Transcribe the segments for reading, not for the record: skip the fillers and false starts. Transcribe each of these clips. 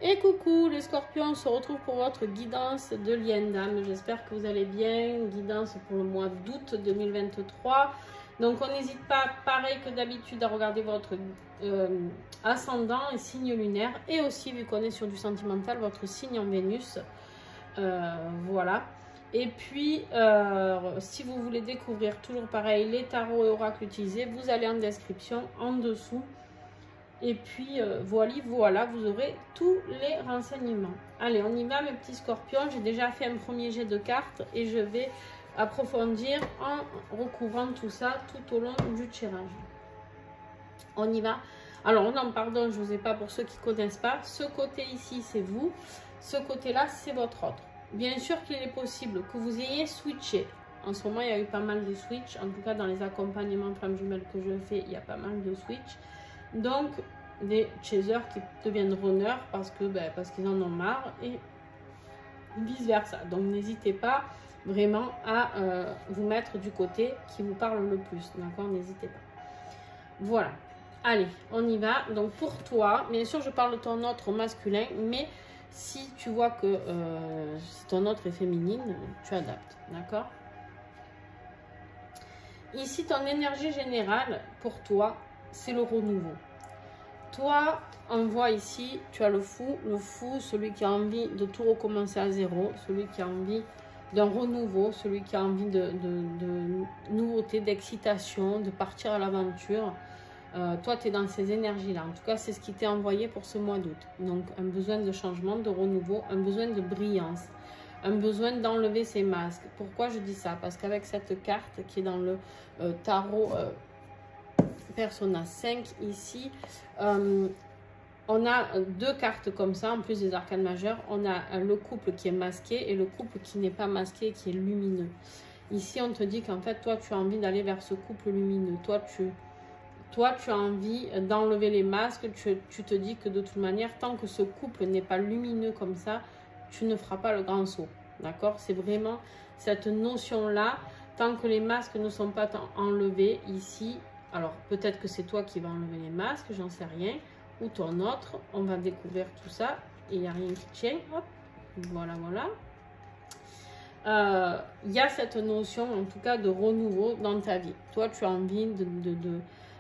Et coucou les scorpions, on se retrouve pour votre guidance de lien d'âme. J'espère que vous allez bien. Guidance pour le mois d'août 2023. Donc on n'hésite pas, pareil que d'habitude, à regarder votre ascendant et signe lunaire. Et aussi, vu qu'on est sur du sentimental, votre signe en Vénus. Voilà. Et puis, si vous voulez découvrir, toujours pareil, les tarots et oracles utilisés, vous allez en description en dessous. Et puis, voilà, vous aurez tous les renseignements. Allez, on y va mes petits scorpions. J'ai déjà fait un premier jet de cartes et je vais approfondir en recouvrant tout ça tout au long du tirage. On y va. Alors, non, pardon, je ne vous ai pas pour ceux qui ne connaissent pas. Ce côté ici, c'est vous. Ce côté-là, c'est votre autre. Bien sûr qu'il est possible que vous ayez switché. En ce moment, il y a eu pas mal de switch. En tout cas, dans les accompagnements flammes jumelles que je fais, il y a pas mal de switch. Donc, des chasers qui deviennent runners parce qu'ils en ont marre et vice versa. Donc, n'hésitez pas vraiment à vous mettre du côté qui vous parle le plus. D'accord? N'hésitez pas. Voilà. Allez, on y va. Donc, pour toi, bien sûr, je parle de ton autre masculin, mais si tu vois que si ton autre est féminine, tu adaptes. D'accord? Ici, ton énergie générale, pour toi, c'est le renouveau. Toi, on voit ici, tu as le fou, celui qui a envie de tout recommencer à zéro, celui qui a envie d'un renouveau, celui qui a envie de nouveauté, d'excitation, de partir à l'aventure. Toi, tu es dans ces énergies-là. En tout cas, c'est ce qui t'est envoyé pour ce mois d'août. Donc, un besoin de changement, de renouveau, un besoin de brillance, un besoin d'enlever ses masques. Pourquoi je dis ça? Parce qu'avec cette carte qui est dans le tarot Persona 5 ici, on a deux cartes comme ça, en plus des arcanes majeurs. On a le couple qui est masqué et le couple qui n'est pas masqué, qui est lumineux. Ici, on te dit qu'en fait, toi, tu as envie d'aller vers ce couple lumineux. Toi, tu as envie d'enlever les masques. Tu te dis que de toute manière, tant que ce couple n'est pas lumineux comme ça, tu ne feras pas le grand saut. D'accord? C'est vraiment cette notion-là. Tant que les masques ne sont pas enlevés ici, alors peut-être que c'est toi qui vas enlever les masques, j'en sais rien. Ou ton autre, on va découvrir tout ça. Et il n'y a rien qui tient. Hop, voilà, voilà. Il y a cette notion, en tout cas, de renouveau dans ta vie. Toi, tu as envie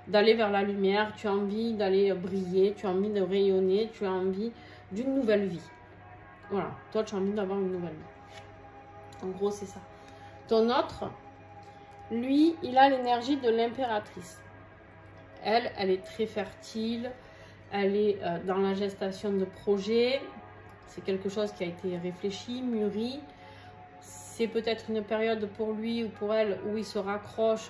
d'aller vers la lumière, tu as envie d'aller briller, tu as envie de rayonner, tu as envie d'une nouvelle vie. Voilà, toi, tu as envie d'avoir une nouvelle vie. En gros, c'est ça. Ton autre, lui, il a l'énergie de l'impératrice. Elle est très fertile, elle est dans la gestation de projets. C'est quelque chose qui a été réfléchi, mûri. C'est peut-être une période pour lui ou pour elle où il se rapproche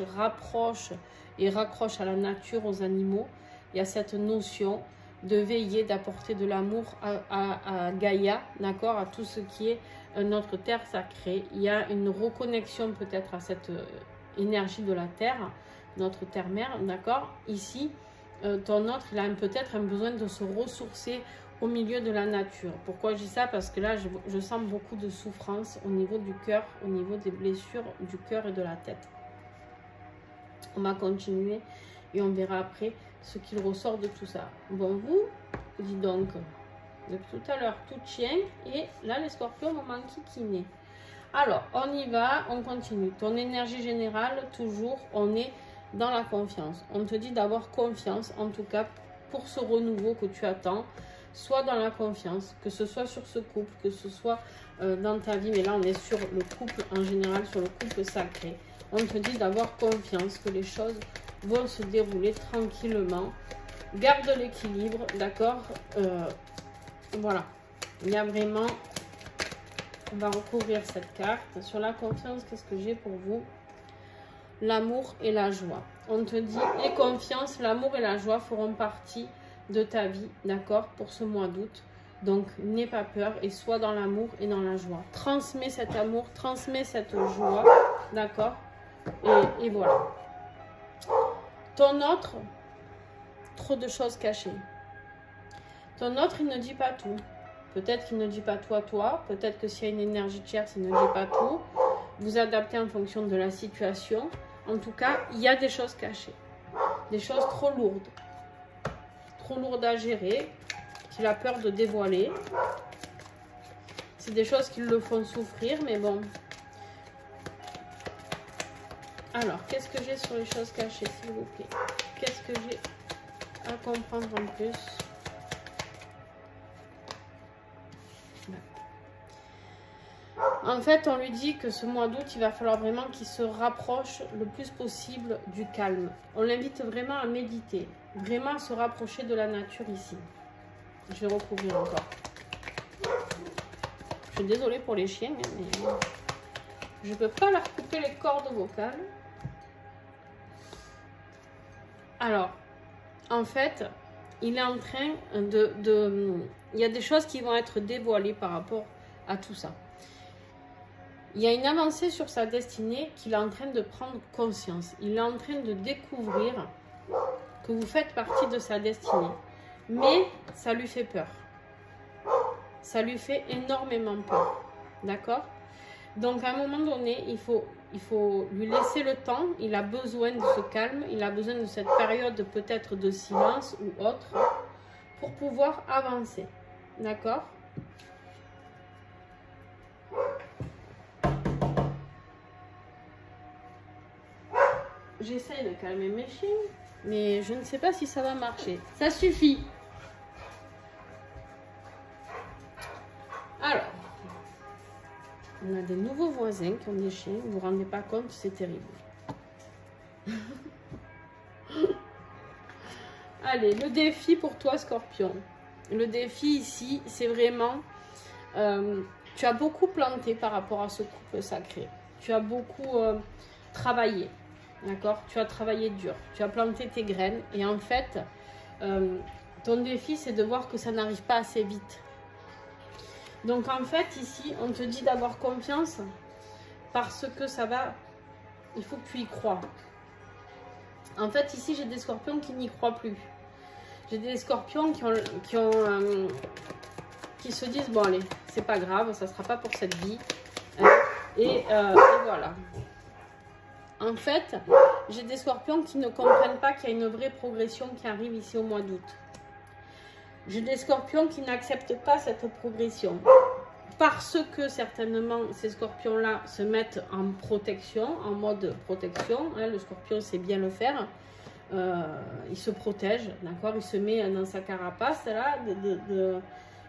et raccroche à la nature, aux animaux. Il y a cette notion de veiller, d'apporter de l'amour à Gaïa, d'accord, à tout ce qui est notre terre sacrée. Il y a une reconnexion peut-être à cette énergie de la terre, notre terre-mère, d'accord. Ici, ton autre, il a peut-être un besoin de se ressourcer au milieu de la nature. Pourquoi je dis ça? Parce que là, je sens beaucoup de souffrance au niveau du cœur, au niveau des blessures du cœur et de la tête. On va continuer et on verra après ce qu'il ressort de tout ça. Bon, vous, dis donc, depuis tout à l'heure, tout tient. Et là, les scorpions vont m'enquiquiner. Alors, on y va, on continue. Ton énergie générale, toujours, on est dans la confiance. On te dit d'avoir confiance, en tout cas, pour ce renouveau que tu attends. Soit dans la confiance, que ce soit sur ce couple, que ce soit dans ta vie. Mais là, on est sur le couple en général, sur le couple sacré. On te dit d'avoir confiance, que les choses vont se dérouler tranquillement. Garde l'équilibre, d'accord? Voilà. Il y a vraiment... On va recouvrir cette carte. Sur la confiance, qu'est-ce que j'ai pour vous? L'amour et la joie. On te dit, et confiance, l'amour et la joie feront partie de ta vie, d'accord, pour ce mois d'août. Donc, n'aie pas peur et sois dans l'amour et dans la joie. Transmets cet amour, transmets cette joie, d'accord? Et voilà. Ton autre, trop de choses cachées. Ton autre, il ne dit pas tout. Peut-être qu'il ne dit pas tout à toi. Peut-être que s'il y a une énergie tierce, il ne dit pas tout. Vous adaptez en fonction de la situation. En tout cas, il y a des choses cachées. Des choses trop lourdes. Trop lourdes à gérer. qu'il a peur de dévoiler. C'est des choses qui le font souffrir, mais bon. Alors, qu'est-ce que j'ai sur les choses cachées, s'il vous plaît? Qu'est-ce que j'ai à comprendre en plus? En fait, on lui dit que ce mois d'août, il va falloir vraiment qu'il se rapproche le plus possible du calme. On l'invite vraiment à méditer, vraiment à se rapprocher de la nature ici. Je vais recouvrir encore. Je suis désolée pour les chiens, mais je ne peux pas leur couper les cordes vocales. Alors, en fait, il est en train il y a des choses qui vont être dévoilées par rapport à tout ça. Il y a une avancée sur sa destinée qu'il est en train de prendre conscience. Il est en train de découvrir que vous faites partie de sa destinée. Mais ça lui fait peur. Ça lui fait énormément peur. D'accord? Donc, à un moment donné, il faut lui laisser le temps. Il a besoin de ce calme. Il a besoin de cette période peut-être de silence ou autre pour pouvoir avancer. D'accord? J'essaye de calmer mes chiens, mais je ne sais pas si ça va marcher. Ça suffit. Alors, on a des nouveaux voisins qui ont des chiens. Vous ne vous rendez pas compte, c'est terrible. Allez, le défi pour toi, Scorpion. Le défi ici, c'est vraiment... tu as beaucoup planté par rapport à ce couple sacré. Tu as beaucoup travaillé. D'accord? Tu as travaillé dur. Tu as planté tes graines. Et en fait, ton défi, c'est de voir que ça n'arrive pas assez vite. Donc, en fait, ici, on te dit d'avoir confiance parce que ça va... Il faut que tu y crois. En fait, ici, j'ai des scorpions qui n'y croient plus. J'ai des scorpions qui se disent, bon, allez, c'est pas grave, ça ne sera pas pour cette vie. Et voilà. En fait, j'ai des scorpions qui ne comprennent pas qu'il y a une vraie progression qui arrive ici au mois d'août. J'ai des scorpions qui n'acceptent pas cette progression. Parce que certainement, ces scorpions-là se mettent en protection, en mode protection. Hein, le scorpion sait bien le faire. Il se protège, d'accord? Il se met dans sa carapace, là,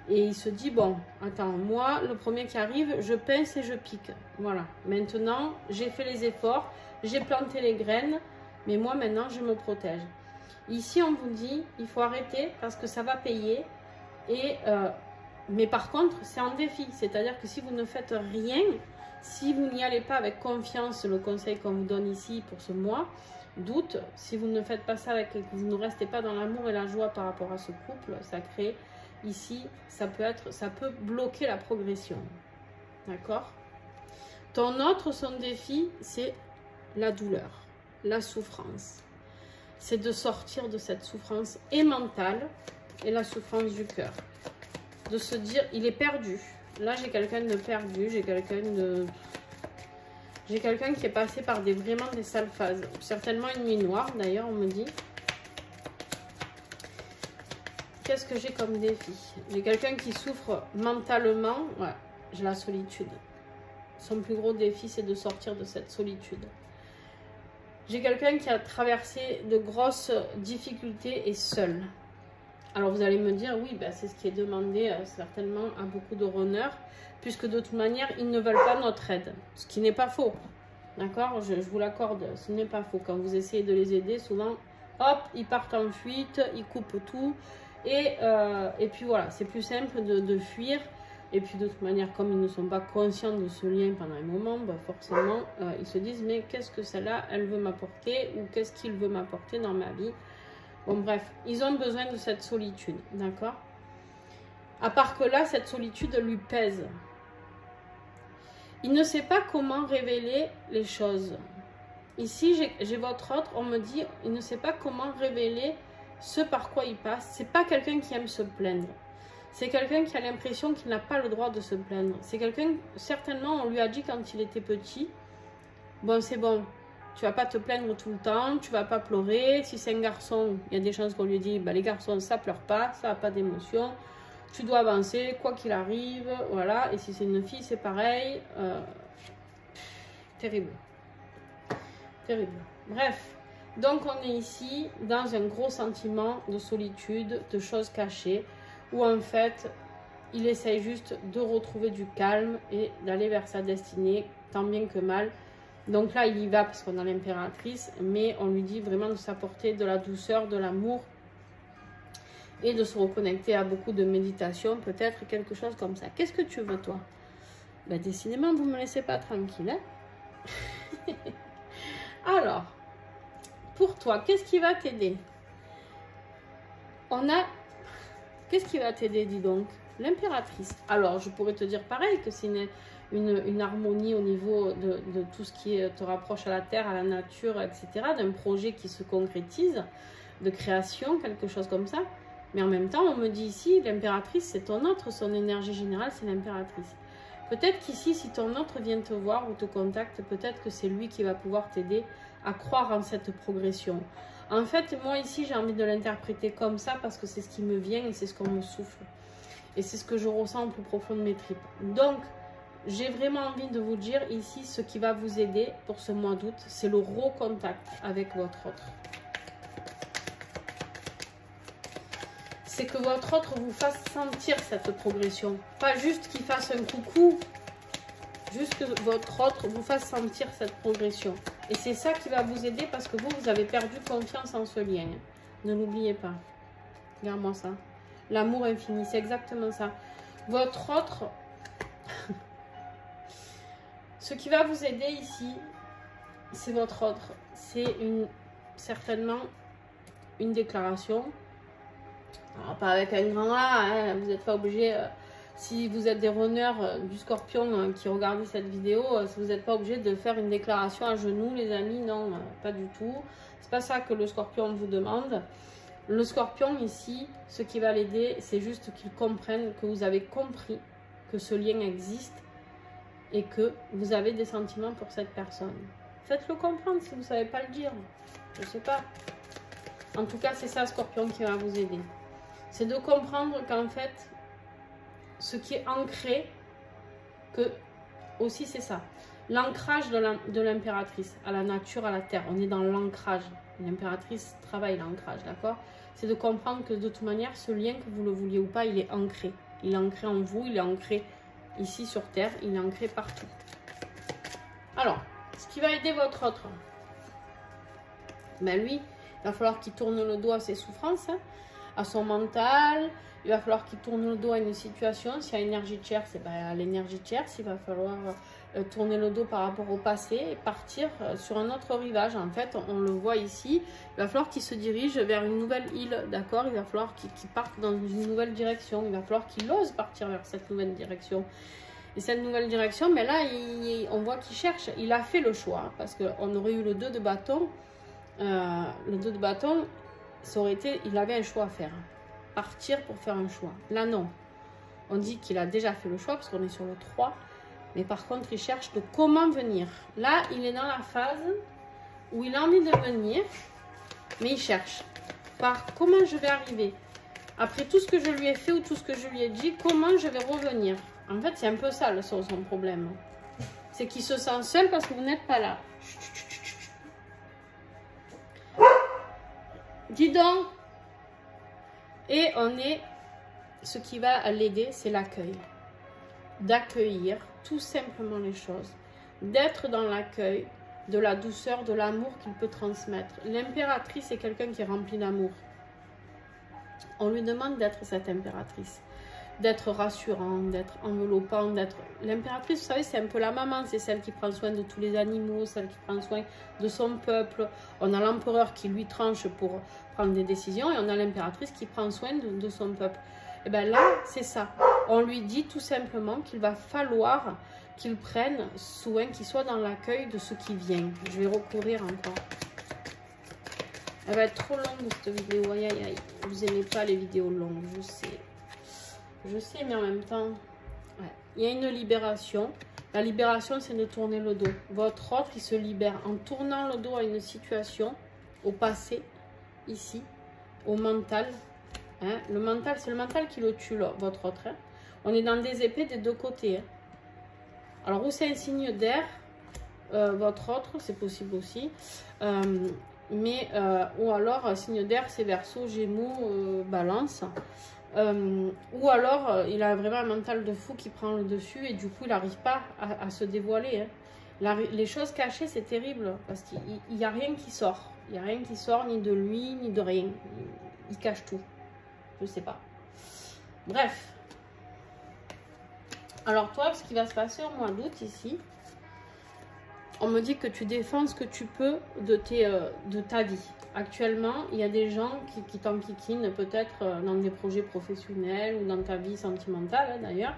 et il se dit, bon, attends, moi, le premier qui arrive, je pince et je pique. Voilà. Maintenant, j'ai fait les efforts, j'ai planté les graines, mais moi, maintenant, je me protège. Ici, on vous dit, il faut arrêter parce que ça va payer. Mais par contre, c'est un défi. C'est-à-dire que si vous ne faites rien, si vous n'y allez pas avec confiance, le conseil qu'on vous donne ici pour ce mois d'août, si vous ne faites pas ça avec, que vous ne restez pas dans l'amour et la joie par rapport à ce couple sacré, ici, ça peut bloquer la progression. D'accord? Son défi, c'est la douleur, la souffrance. C'est de sortir de cette souffrance et mentale et la souffrance du cœur. De se dire, il est perdu. Là, j'ai quelqu'un de perdu, j'ai quelqu'un qui est passé par vraiment des sales phases. Certainement une nuit noire, d'ailleurs, on me dit. Qu'est-ce que j'ai comme défi? J'ai quelqu'un qui souffre mentalement. Ouais, j'ai la solitude. Son plus gros défi, c'est de sortir de cette solitude. J'ai quelqu'un qui a traversé de grosses difficultés et seul. Alors vous allez me dire, oui, ben, c'est ce qui est demandé certainement à beaucoup de runners, puisque de toute manière, ils ne veulent pas notre aide. Ce qui n'est pas faux. D'accord? Je vous l'accorde, ce n'est pas faux. Quand vous essayez de les aider, souvent, hop, ils partent en fuite, ils coupent tout. Et puis voilà, c'est plus simple de fuir. Et puis de toute manière, comme ils ne sont pas conscients de ce lien pendant un moment, bah forcément, ils se disent, mais qu'est-ce que celle-là, elle veut m'apporter, ou qu'est-ce qu'il veut m'apporter dans ma vie? Bon bref, ils ont besoin de cette solitude, d'accord? À part que là, cette solitude lui pèse. Il ne sait pas comment révéler les choses. Ici, j'ai votre autre, on me dit, il ne sait pas comment révéler ce par quoi il passe. C'est pas quelqu'un qui aime se plaindre. C'est quelqu'un qui a l'impression qu'il n'a pas le droit de se plaindre. C'est quelqu'un, certainement, on lui a dit quand il était petit, bon, c'est bon, tu vas pas te plaindre tout le temps, tu vas pas pleurer. Si c'est un garçon, il y a des chances qu'on lui dit, bah, les garçons, ça pleure pas, ça n'a pas d'émotion. Tu dois avancer, quoi qu'il arrive, voilà. Et si c'est une fille, c'est pareil. Terrible. Terrible. Bref. Donc, on est ici dans un gros sentiment de solitude, de choses cachées, où en fait, il essaye juste de retrouver du calme et d'aller vers sa destinée, tant bien que mal. Donc là, il y va parce qu'on a l'impératrice, mais on lui dit vraiment de s'apporter de la douceur, de l'amour et de se reconnecter à beaucoup de méditation, peut-être quelque chose comme ça. Qu'est-ce que tu veux, toi? Ben, décidément, vous ne me laissez pas tranquille. Hein. Alors, pour toi, qu'est-ce qui va t'aider? On a... Qu'est-ce qui va t'aider, dis donc? L'impératrice. Alors, je pourrais te dire pareil, que c'est une harmonie au niveau de tout ce qui te rapproche à la terre, à la nature, etc. D'un projet qui se concrétise, de création, quelque chose comme ça. Mais en même temps, on me dit ici, l'impératrice, c'est ton autre, son énergie générale, c'est l'impératrice. Peut-être qu'ici, si ton autre vient te voir ou te contacte, peut-être que c'est lui qui va pouvoir t'aider à croire en cette progression. En fait, moi ici, j'ai envie de l'interpréter comme ça parce que c'est ce qui me vient et c'est ce qu'on me souffle. Et c'est ce que je ressens au plus profond de mes tripes. Donc, j'ai vraiment envie de vous dire ici, ce qui va vous aider pour ce mois d'août, c'est le recontact avec votre autre. C'est que votre autre vous fasse sentir cette progression. Pas juste qu'il fasse un coucou, juste que votre autre vous fasse sentir cette progression. Et c'est ça qui va vous aider parce que vous avez perdu confiance en ce lien. Ne l'oubliez pas. Regarde-moi ça. L'amour infini, c'est exactement ça. Votre autre, ce qui va vous aider ici, c'est votre autre. C'est certainement une déclaration. Alors, pas avec un grand A, hein, vous n'êtes pas obligé, si vous êtes des runners du Scorpion qui regardez cette vidéo, vous n'êtes pas obligé de faire une déclaration à genoux, les amis, non, pas du tout. C'est pas ça que le Scorpion vous demande. Le Scorpion ici, ce qui va l'aider, c'est juste qu'il comprenne que vous avez compris que ce lien existe et que vous avez des sentiments pour cette personne. Faites-le comprendre si vous ne savez pas le dire. Je ne sais pas. En tout cas, c'est ça, Scorpion, qui va vous aider. C'est de comprendre qu'en fait, ce qui est ancré, que aussi c'est ça. L'ancrage de l'impératrice à la nature, à la terre. On est dans l'ancrage. L'impératrice travaille l'ancrage, d'accord? C'est de comprendre que de toute manière, ce lien, que vous le vouliez ou pas, il est ancré. Il est ancré en vous, il est ancré ici sur terre, il est ancré partout. Alors, ce qui va aider votre autre, ben lui, il va falloir qu'il tourne le dos à ses souffrances, hein, à son mental. Il va falloir qu'il tourne le dos à une situation. S'il y a énergie tiers, c'est à l'énergie tierce. Il va falloir tourner le dos par rapport au passé et partir sur un autre rivage. En fait, on le voit ici. Il va falloir qu'il se dirige vers une nouvelle île, d'accord? Il va falloir qu'il parte dans une nouvelle direction. Il va falloir qu'il ose partir vers cette nouvelle direction. Et cette nouvelle direction, mais là, on voit qu'il cherche. Il a fait le choix parce qu'on aurait eu le 2 de bâton. Le 2 de bâton, ça aurait été, il avait un choix à faire. Partir pour faire un choix. Là, non. On dit qu'il a déjà fait le choix parce qu'on est sur le 3. Mais par contre, il cherche de comment venir. Là, il est dans la phase où il a envie de venir, mais il cherche. Par comment je vais arriver. Après tout ce que je lui ai fait ou tout ce que je lui ai dit, comment je vais revenir. En fait, c'est un peu ça son problème. C'est qu'il se sent seul parce que vous n'êtes pas là. Dis donc. Et on est, ce qui va l'aider, c'est l'accueil. D'accueillir tout simplement les choses. D'être dans l'accueil, de la douceur, de l'amour qu'il peut transmettre. L'impératrice est quelqu'un qui est rempli d'amour. On lui demande d'être cette impératrice. D'être rassurant, d'être enveloppant, d'être... L'impératrice, vous savez, c'est un peu la maman. C'est celle qui prend soin de tous les animaux, celle qui prend soin de son peuple. On a l'empereur qui lui tranche pour prendre des décisions et on a l'impératrice qui prend soin de son peuple. Et bien là, c'est ça. On lui dit tout simplement qu'il va falloir qu'il prenne soin, qu'il soit dans l'accueil de ce qui vient. Je vais recourir encore. Elle va être trop longue cette vidéo. Aïe, aïe, aïe. Vous n'aimez pas les vidéos longues, je sais. Je sais, mais en même temps, ouais. Il y a une libération. La libération, c'est de tourner le dos. Votre autre, il se libère en tournant le dos à une situation, au passé, ici, au mental. Hein. Le mental, c'est le mental qui le tue, là, votre autre. Hein. On est dans des épées des deux côtés. Hein. Alors, ou c'est un signe d'air, votre autre, c'est possible aussi. Ou alors, signe d'air, c'est Verseau, Gémeaux, Balance. Ou alors, il a vraiment un mental de fou qui prend le dessus et du coup, il n'arrive pas à se dévoiler. Hein. Les choses cachées, c'est terrible parce qu'il n'y a rien qui sort. Il n'y a rien qui sort, ni de lui, ni de rien. Il cache tout. Je sais pas. Bref. Alors toi, ce qui va se passer au mois d'août ici, on me dit que tu défends ce que tu peux de ta vie. Actuellement, il y a des gens qui t'enquiquinent peut-être dans des projets professionnels ou dans ta vie sentimentale hein, d'ailleurs.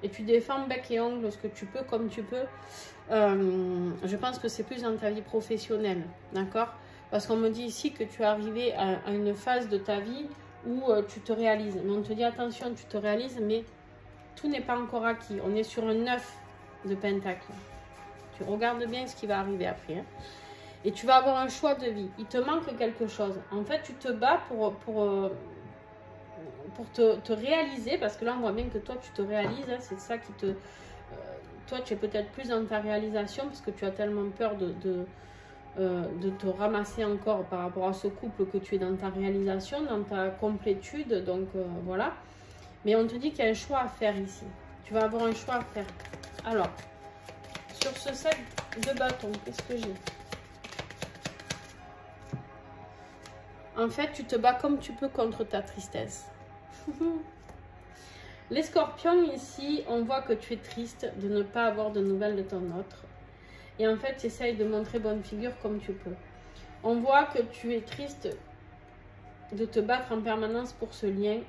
Et tu défends bec et ongle ce que tu peux comme tu peux. Je pense que c'est plus dans ta vie professionnelle, d'accord? Parce qu'on me dit ici que tu es arrivé à une phase de ta vie où tu te réalises. Mais on te dit attention, tu te réalises, mais tout n'est pas encore acquis. On est sur un 9 de pentacle. Tu regardes bien ce qui va arriver après. Hein. Et tu vas avoir un choix de vie. Il te manque quelque chose. En fait, tu te bats pour te réaliser. Parce que là, on voit bien que toi, tu te réalises. Hein, c'est ça qui te... toi, tu es peut-être plus dans ta réalisation parce que tu as tellement peur de te ramasser encore par rapport à ce couple que tu es dans ta réalisation, dans ta complétude. Donc, voilà. Mais on te dit qu'il y a un choix à faire ici. Tu vas avoir un choix à faire. Alors, sur ce set de bâtons, qu'est-ce que j'ai? En fait, tu te bats comme tu peux contre ta tristesse. Les scorpions, ici, on voit que tu es triste de ne pas avoir de nouvelles de ton autre. Et en fait, tu essayes de montrer bonne figure comme tu peux. On voit que tu es triste de te battre en permanence pour ce lien.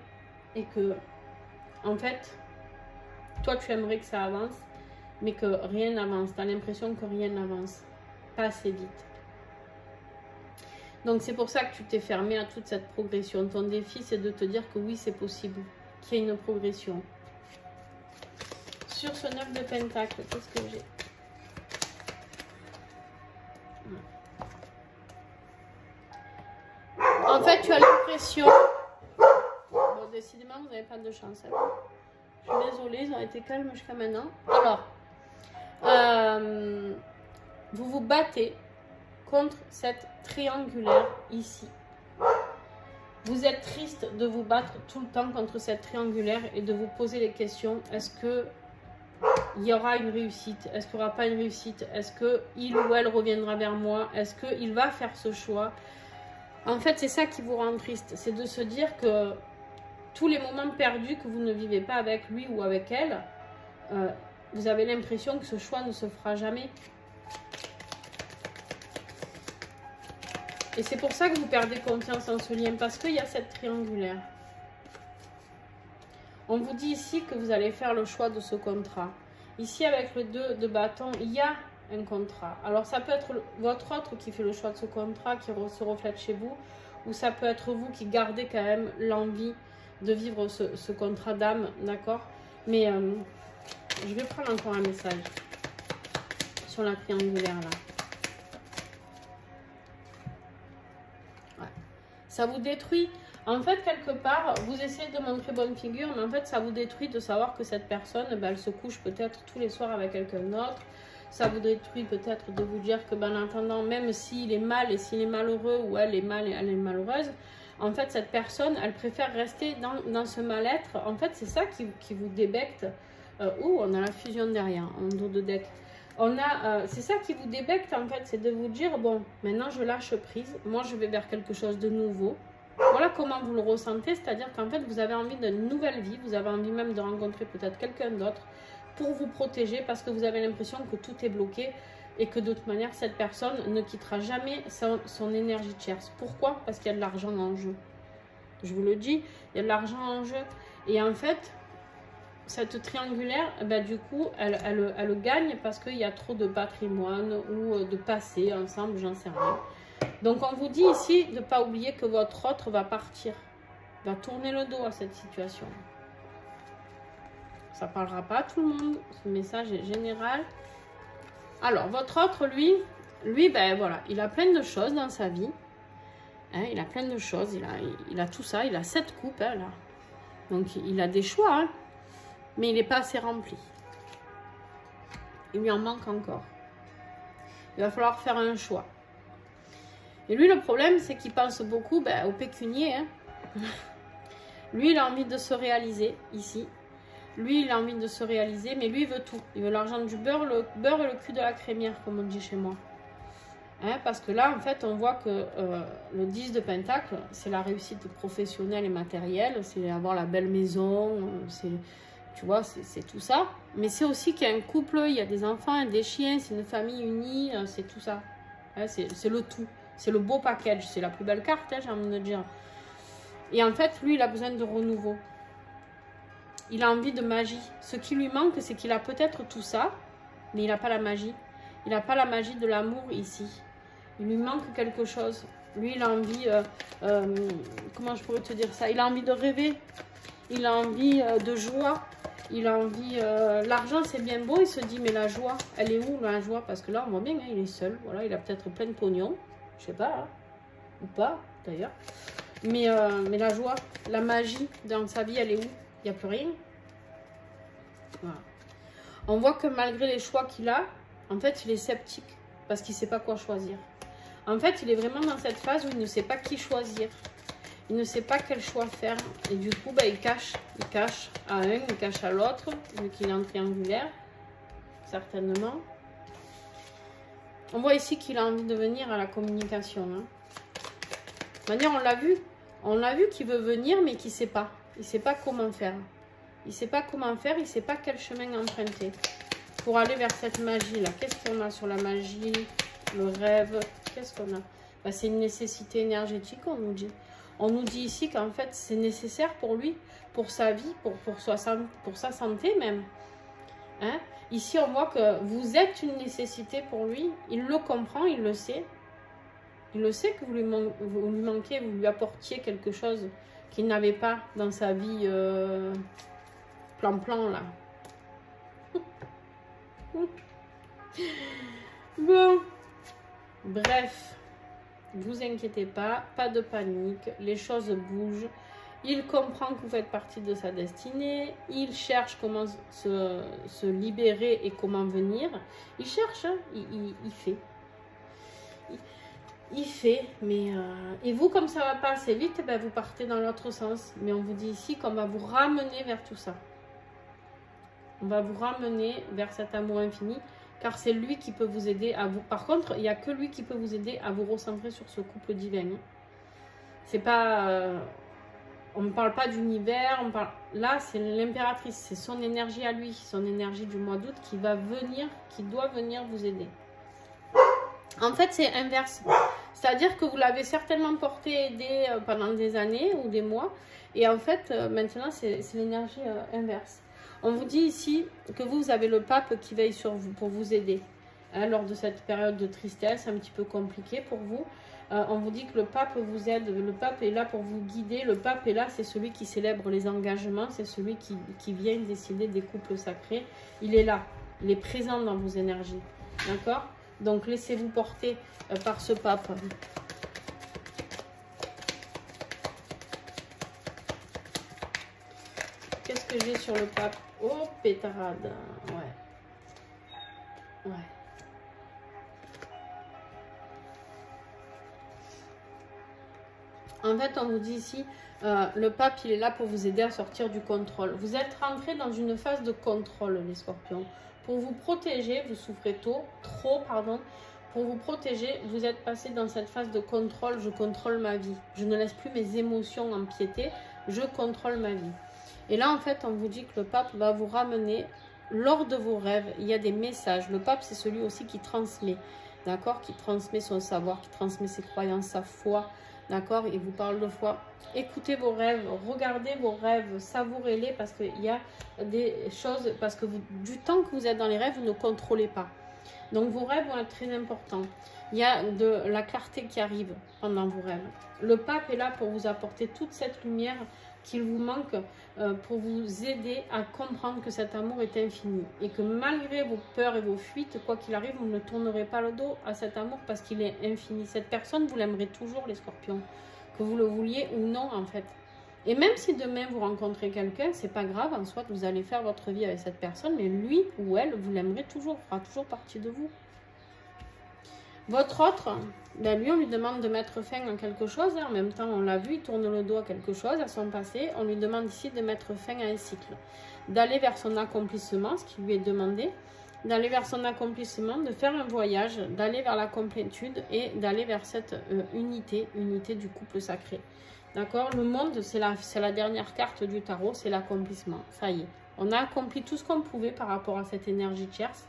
Et que, en fait, toi, tu aimerais que ça avance, mais que rien n'avance. Tu as l'impression que rien n'avance. Pas assez vite. Donc, c'est pour ça que tu t'es fermé à toute cette progression. Ton défi, c'est de te dire que oui, c'est possible, qu'il y ait une progression. Sur ce 9 de pentacle, qu'est-ce que j'ai? En fait, tu as l'impression... Bon, décidément, vous n'avez pas de chance. Hein. Je suis désolée, ils ont été calmes jusqu'à maintenant. Alors, vous vous battez contre cette triangulaire ici. Vous êtes triste de vous battre tout le temps contre cette triangulaire et de vous poser les questions. Est-ce que il y aura une réussite? Est-ce qu'il n'y aura pas une réussite? Est-ce qu'il ou elle reviendra vers moi? Est-ce qu'il va faire ce choix? En fait, c'est ça qui vous rend triste. C'est de se dire que tous les moments perdus que vous ne vivez pas avec lui ou avec elle, vous avez l'impression que ce choix ne se fera jamais. Et c'est pour ça que vous perdez confiance en ce lien, parce qu'il y a cette triangulaire. On vous dit ici que vous allez faire le choix de ce contrat. Ici, avec le 2 de bâton, il y a un contrat. Alors, ça peut être votre autre qui fait le choix de ce contrat, qui se reflète chez vous, ou ça peut être vous qui gardez quand même l'envie de vivre ce contrat d'âme, d'accord? Mais je vais prendre encore un message sur la triangulaire, là. Ça vous détruit. En fait, quelque part, vous essayez de montrer bonne figure, mais en fait, ça vous détruit de savoir que cette personne, ben, elle se couche peut-être tous les soirs avec quelqu'un d'autre. Ça vous détruit peut-être de vous dire que, ben, en attendant, même s'il est mal et s'il est malheureux ou elle est mal et elle est malheureuse, en fait, cette personne, elle préfère rester dans ce mal-être. En fait, c'est ça qui vous débecte. On a la fusion derrière, en dos de deck. C'est ça qui vous débecte en fait, c'est de vous dire, bon, maintenant je lâche prise, moi je vais vers quelque chose de nouveau. Voilà comment vous le ressentez, c'est-à-dire qu'en fait vous avez envie d'une nouvelle vie, vous avez envie même de rencontrer peut-être quelqu'un d'autre pour vous protéger parce que vous avez l'impression que tout est bloqué et que de toute manière cette personne ne quittera jamais son énergie tierce. Pourquoi? Parce qu'il y a de l'argent en jeu. Je vous le dis, il y a de l'argent en jeu et en fait... Cette triangulaire, ben, du coup, elle gagne parce qu'il y a trop de patrimoine ou de passé ensemble, j'en sais rien. Donc, on vous dit ici de ne pas oublier que votre autre va partir, va tourner le dos à cette situation. Ça ne parlera pas à tout le monde, ce message est général. Alors, votre autre, lui, ben voilà, il a plein de choses dans sa vie. Hein, il a plein de choses. Il a tout ça. Il a 7 coupes, hein, là. Donc, il a des choix, hein, mais il n'est pas assez rempli. Il lui en manque encore. Il va falloir faire un choix. Et lui, le problème, c'est qu'il pense beaucoup au pécunier. Hein. Lui, il a envie de se réaliser ici. Lui, il a envie de se réaliser, mais lui, il veut tout. Il veut l'argent du beurre, le beurre et le cul de la crémière, comme on dit chez moi. Hein, parce que là, en fait, on voit que le 10 de Pentacle, c'est la réussite professionnelle et matérielle. C'est avoir la belle maison, tu vois, c'est tout ça. Mais c'est aussi qu'il y a un couple, il y a des enfants, des chiens, c'est une famille unie, c'est tout ça. Hein, c'est le tout. C'est le beau package, c'est la plus belle carte, hein, j'ai envie de dire. Et en fait, lui, il a besoin de renouveau. Il a envie de magie. Ce qui lui manque, c'est qu'il a peut-être tout ça, mais il n'a pas la magie. Il n'a pas la magie de l'amour ici. Il lui manque quelque chose. Lui, il a envie... comment je pourrais te dire ça? Il a envie de rêver. Il a envie de joie. Il a envie... l'argent, c'est bien beau. Il se dit, mais la joie, elle est où, la joie? Parce que là, on voit bien, hein, il est seul. Voilà, il a peut-être plein de pognon. Je sais pas, hein, ou pas d'ailleurs. Mais la joie, la magie dans sa vie, elle est où? Il n'y a plus rien. Voilà. On voit que malgré les choix qu'il a, en fait, il est sceptique parce qu'il ne sait pas quoi choisir. En fait, il est vraiment dans cette phase où il ne sait pas qui choisir. Il ne sait pas quel choix faire. Et du coup, il cache. Il cache à un, il cache à l'autre, vu qu'il est en triangulaire, certainement. On voit ici qu'il a envie de venir à la communication. Hein. De manière, on l'a vu. On l'a vu qu'il veut venir, mais qu'il ne sait pas. Il ne sait pas comment faire. Il ne sait pas comment faire. Il ne sait pas quel chemin emprunter pour aller vers cette magie-là. Qu'est-ce qu'on a sur la magie? Le rêve. Qu'est-ce qu'on a? C'est une nécessité énergétique, on nous dit. On nous dit ici qu'en fait, c'est nécessaire pour lui, pour sa vie, pour sa santé même. Hein? Ici, on voit que vous êtes une nécessité pour lui. Il le comprend, il le sait. Il le sait que vous lui manquez, vous lui apportiez quelque chose qu'il n'avait pas dans sa vie plan-plan, là. Bon. Bref. Ne vous inquiétez pas, pas de panique. Les choses bougent. Il comprend que vous faites partie de sa destinée. Il cherche comment se libérer et comment venir. Il cherche, hein, il fait. Il fait, mais... Et vous, comme ça va pas assez vite, vous partez dans l'autre sens. Mais on vous dit ici qu'on va vous ramener vers tout ça. On va vous ramener vers cet amour infini. Car c'est lui qui peut vous aider à vous... Par contre, il n'y a que lui qui peut vous aider à vous recentrer sur ce couple divin. C'est pas... on ne parle pas d'univers, on parle... Là, c'est l'impératrice, c'est son énergie à lui, son énergie du mois d'août qui va venir, qui doit venir vous aider. En fait, c'est inverse. C'est-à-dire que vous l'avez certainement porté et aidé pendant des années ou des mois. Et en fait, maintenant, c'est l'énergie inverse. On vous dit ici que vous avez le pape qui veille sur vous pour vous aider. Hein, lors de cette période de tristesse, un petit peu compliquée pour vous. On vous dit que le pape vous aide, le pape est là pour vous guider. Le pape est là, c'est celui qui célèbre les engagements, c'est celui qui vient décider des couples sacrés. Il est là, il est présent dans vos énergies. D'accord? Donc laissez-vous porter par ce pape. Qu'est-ce que j'ai sur le pape? Oh, pétarade. Ouais. Ouais. En fait, on vous dit ici, le pape, il est là pour vous aider à sortir du contrôle. Vous êtes rentré dans une phase de contrôle, les scorpions. Pour vous protéger, vous souffrez trop, pardon. Pour vous protéger, vous êtes passé dans cette phase de contrôle. Je contrôle ma vie. Je ne laisse plus mes émotions empiéter. Je contrôle ma vie. Et là, en fait, on vous dit que le pape va vous ramener, lors de vos rêves, il y a des messages. Le pape, c'est celui aussi qui transmet, d'accord? Qui transmet son savoir, qui transmet ses croyances, sa foi, d'accord? Il vous parle de foi. Écoutez vos rêves, regardez vos rêves, savourez-les parce qu'il y a des choses, parce que du temps que vous êtes dans les rêves, vous ne contrôlez pas. Donc, vos rêves vont être très importants. Il y a de la clarté qui arrive pendant vos rêves. Le pape est là pour vous apporter toute cette lumière, qu'il vous manque pour vous aider à comprendre que cet amour est infini. Et que malgré vos peurs et vos fuites, quoi qu'il arrive, vous ne tournerez pas le dos à cet amour parce qu'il est infini. Cette personne, vous l'aimerez toujours, les scorpions. Que vous le vouliez ou non, en fait. Et même si demain vous rencontrez quelqu'un, c'est pas grave, en soit vous allez faire votre vie avec cette personne, mais lui ou elle, vous l'aimerez toujours, fera toujours partie de vous. Votre autre, ben lui, on lui demande de mettre fin à quelque chose. En même temps, on l'a vu, il tourne le dos à quelque chose, à son passé. On lui demande ici de mettre fin à un cycle, d'aller vers son accomplissement, ce qui lui est demandé, d'aller vers son accomplissement, de faire un voyage, d'aller vers la complétude et d'aller vers cette unité du couple sacré. D'accord? Le monde, c'est la dernière carte du tarot, c'est l'accomplissement. Ça y est, on a accompli tout ce qu'on pouvait par rapport à cette énergie tierce,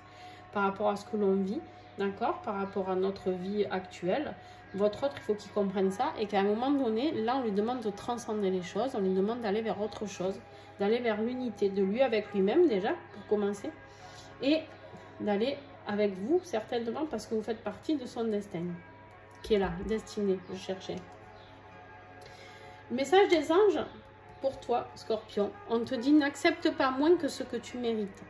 par rapport à ce que l'on vit, d'accord? Par rapport à notre vie actuelle. Votre autre, il faut qu'il comprenne ça et qu'à un moment donné, là, on lui demande de transcender les choses, on lui demande d'aller vers autre chose, d'aller vers l'unité de lui avec lui-même déjà, pour commencer, et d'aller avec vous, certainement, parce que vous faites partie de son destin, qui est là, destiné, je cherchais. Message des anges pour toi, Scorpion. On te dit n'accepte pas moins que ce que tu mérites.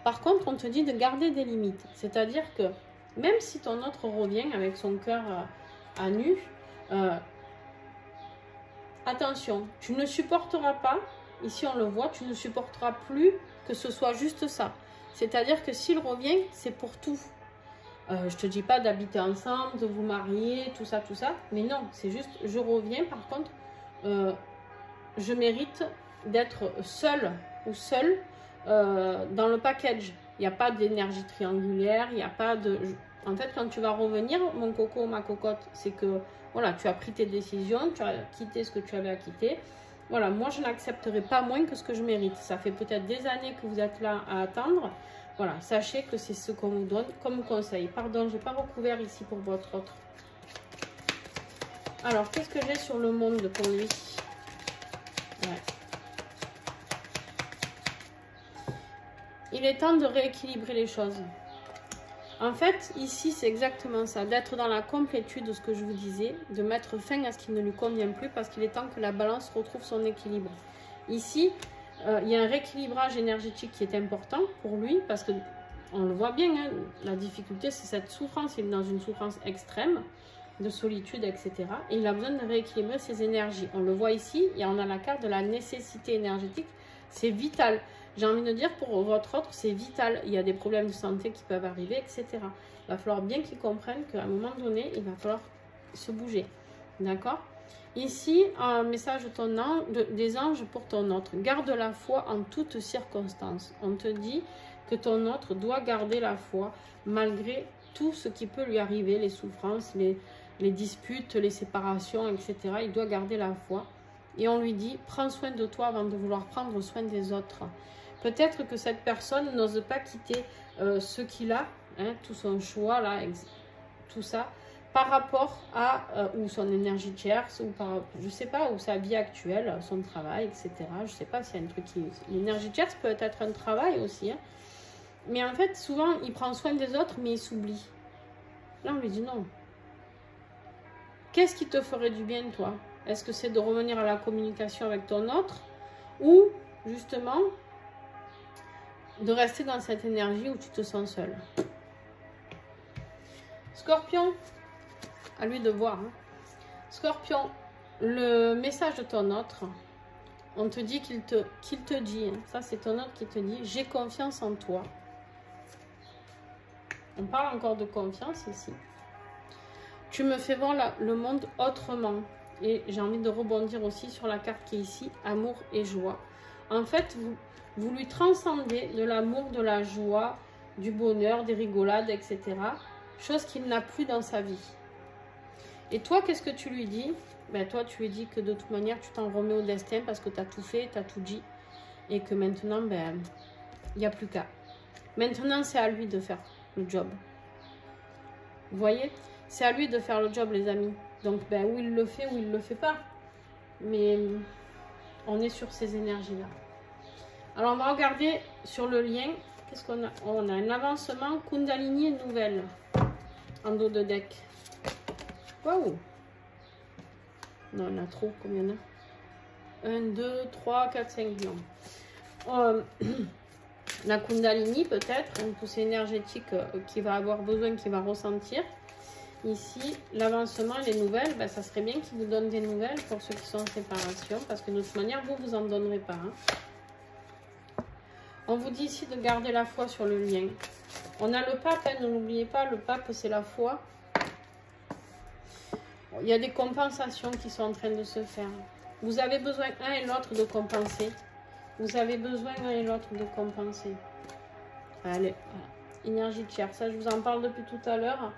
Par contre, on te dit de garder des limites. C'est-à-dire que même si ton autre revient avec son cœur à nu, attention, tu ne supporteras pas, ici on le voit, tu ne supporteras plus que ce soit juste ça. C'est-à-dire que s'il revient, c'est pour tout. Je te dis pas d'habiter ensemble, de vous marier, tout ça, mais non, c'est juste, je reviens, par contre, je mérite d'être seule ou seul dans le package. Il n'y a pas d'énergie triangulaire, il n'y a pas de... En fait, quand tu vas revenir, mon coco, ma cocotte, c'est que voilà, tu as pris tes décisions, tu as quitté ce que tu avais à quitter. Voilà, moi, je n'accepterai pas moins que ce que je mérite. Ça fait peut-être des années que vous êtes là à attendre. Voilà, sachez que c'est ce qu'on vous donne comme conseil. Pardon, je n'ai pas recouvert ici pour votre autre. Alors, qu'est-ce que j'ai sur le monde pour lui? Ouais. Il est temps de rééquilibrer les choses. En fait, ici, c'est exactement ça. D'être dans la complétude de ce que je vous disais, de mettre fin à ce qui ne lui convient plus parce qu'il est temps que la balance retrouve son équilibre. Ici, il y a un rééquilibrage énergétique qui est important pour lui parce que, on le voit bien, hein, la difficulté, c'est cette souffrance. Il est dans une souffrance extrême de solitude, etc. Et il a besoin de rééquilibrer ses énergies. On le voit ici, et on a la carte de la nécessité énergétique. C'est vital. J'ai envie de dire, pour votre autre, c'est vital. Il y a des problèmes de santé qui peuvent arriver, etc. Il va falloir bien qu'il comprenne qu'à un moment donné, il va falloir se bouger. D'accord? Ici, un message des anges pour ton autre. Garde la foi en toutes circonstances. On te dit que ton autre doit garder la foi malgré tout ce qui peut lui arriver, les souffrances, les disputes, les séparations, etc. Il doit garder la foi. Et on lui dit, prends soin de toi avant de vouloir prendre soin des autres. Peut-être que cette personne n'ose pas quitter ce qu'il a, hein, tout son choix, là, tout ça, par rapport à ou son énergie tierce, ou par, je sais pas, ou sa vie actuelle, son travail, etc. Je sais pas s'il y a un truc qui... L'énergie tierce peut être un travail aussi, hein. Mais en fait, souvent, il prend soin des autres, mais il s'oublie. Là, on lui dit non. Qu'est-ce qui te ferait du bien, toi? Est-ce que c'est de revenir à la communication avec ton autre? Ou, justement, de rester dans cette énergie où tu te sens seul? Scorpion, à lui de voir. Hein. Scorpion, le message de ton autre, on te dit qu'il te dit, hein, ça c'est ton autre qui te dit, j'ai confiance en toi. On parle encore de confiance ici. Tu me fais voir le monde autrement. Et j'ai envie de rebondir aussi sur la carte qui est ici, amour et joie. En fait, vous lui transcendez de l'amour, de la joie, du bonheur, des rigolades, etc. Chose qu'il n'a plus dans sa vie. Et toi, qu'est-ce que tu lui dis? Ben, toi, tu lui dis que de toute manière, tu t'en remets au destin parce que tu as tout fait, tu as tout dit. Et que maintenant, ben, il n'y a plus qu'à. Maintenant, c'est à lui de faire le job. Vous voyez? C'est à lui de faire le job, les amis. Donc, ben, ou il le fait ou il ne le fait pas. Mais on est sur ces énergies-là. Alors, on va regarder sur le lien. Qu'est-ce qu'on a? On a un avancement Kundalini nouvelle en dos de deck. Waouh! Non, on a trop. Combien il y en 1, 2, 3, 4, 5 lions. La Kundalini peut-être, une poussée énergétique qui va avoir besoin, qui va ressentir. Ici, l'avancement et les nouvelles, ben, ça serait bien qu'il vous donne des nouvelles pour ceux qui sont en séparation, parce que de toute manière, vous en donnerez pas. Hein. On vous dit ici de garder la foi sur le lien. On a le pape, hein, ne l'oubliez pas, le pape c'est la foi. Il y a des compensations qui sont en train de se faire. Vous avez besoin l'un et l'autre de compenser. Vous avez besoin l'un et l'autre de compenser. Allez, voilà. Énergie de chair, ça je vous en parle depuis tout à l'heure.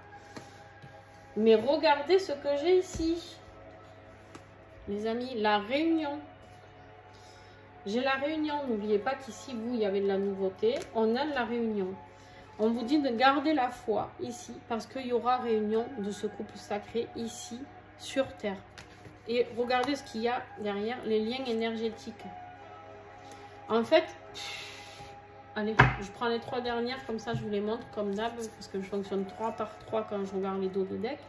Mais regardez ce que j'ai ici. Les amis, la réunion. J'ai la réunion. N'oubliez pas qu'ici, vous, il y avait de la nouveauté. On a de la réunion. On vous dit de garder la foi ici. Parce qu'il y aura réunion de ce couple sacré ici, sur Terre. Et regardez ce qu'il y a derrière, les liens énergétiques. En fait, allez, je prends les 3 dernières, comme ça je vous les montre comme d'hab, parce que je fonctionne 3 par 3 quand je regarde les dos de deck.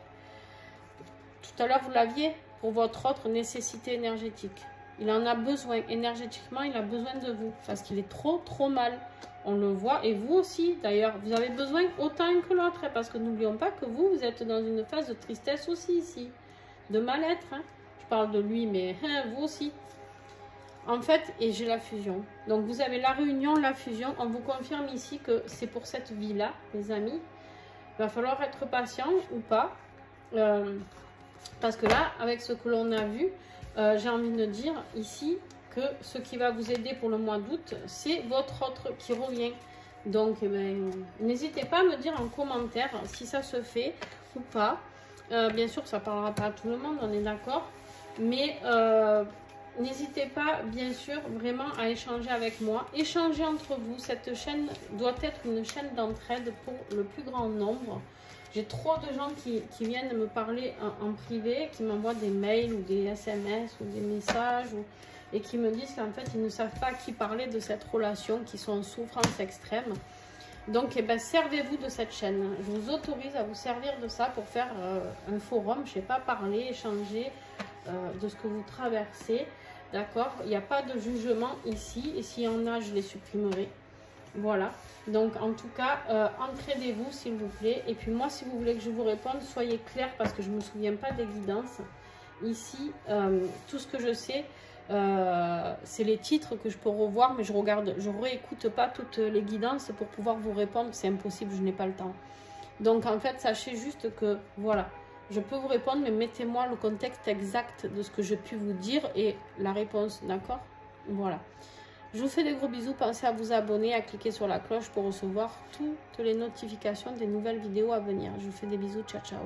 Tout à l'heure, vous l'aviez pour votre autre nécessité énergétique. Il en a besoin, énergétiquement, il a besoin de vous, parce qu'il est trop mal. On le voit, et vous aussi, d'ailleurs, vous avez besoin autant que l'autre, hein, parce que n'oublions pas que vous êtes dans une phase de tristesse aussi ici, de mal-être. Hein. Je parle de lui, mais hein, vous aussi. En fait, et j'ai la fusion. Donc, vous avez la réunion, la fusion. On vous confirme ici que c'est pour cette vie-là, les amis. Il va falloir être patient ou pas. Parce que là, avec ce que l'on a vu, j'ai envie de dire ici que ce qui va vous aider pour le mois d'août, c'est votre autre qui revient. Donc, eh ben, n'hésitez pas à me dire en commentaire si ça se fait ou pas. Bien sûr, ça ne parlera pas à tout le monde, on est d'accord. Mais n'hésitez pas, bien sûr, vraiment à échanger avec moi. Échanger entre vous. Cette chaîne doit être une chaîne d'entraide pour le plus grand nombre. J'ai trop de gens qui viennent me parler en privé, qui m'envoient des mails ou des SMS ou des messages et qui me disent qu'en fait, ils ne savent pas à qui parler de cette relation, qui sont en souffrance extrême. Donc, eh ben, servez-vous de cette chaîne. Je vous autorise à vous servir de ça pour faire un forum, je ne sais pas, parler, échanger de ce que vous traversez. D'accord? Il n'y a pas de jugement ici. Et s'il y en a, je les supprimerai. Voilà. Donc, en tout cas, entraidez-vous, s'il vous plaît. Et puis, moi, si vous voulez que je vous réponde, soyez clair parce que je ne me souviens pas des guidances. Ici, tout ce que je sais, c'est les titres que je peux revoir, mais je réécoute pas toutes les guidances pour pouvoir vous répondre. C'est impossible, je n'ai pas le temps. Donc, en fait, sachez juste que, voilà, je peux vous répondre, mais mettez-moi le contexte exact de ce que j'ai pu vous dire et la réponse, d'accord? Voilà. Je vous fais des gros bisous. Pensez à vous abonner, à cliquer sur la cloche pour recevoir toutes les notifications des nouvelles vidéos à venir. Je vous fais des bisous. Ciao, ciao.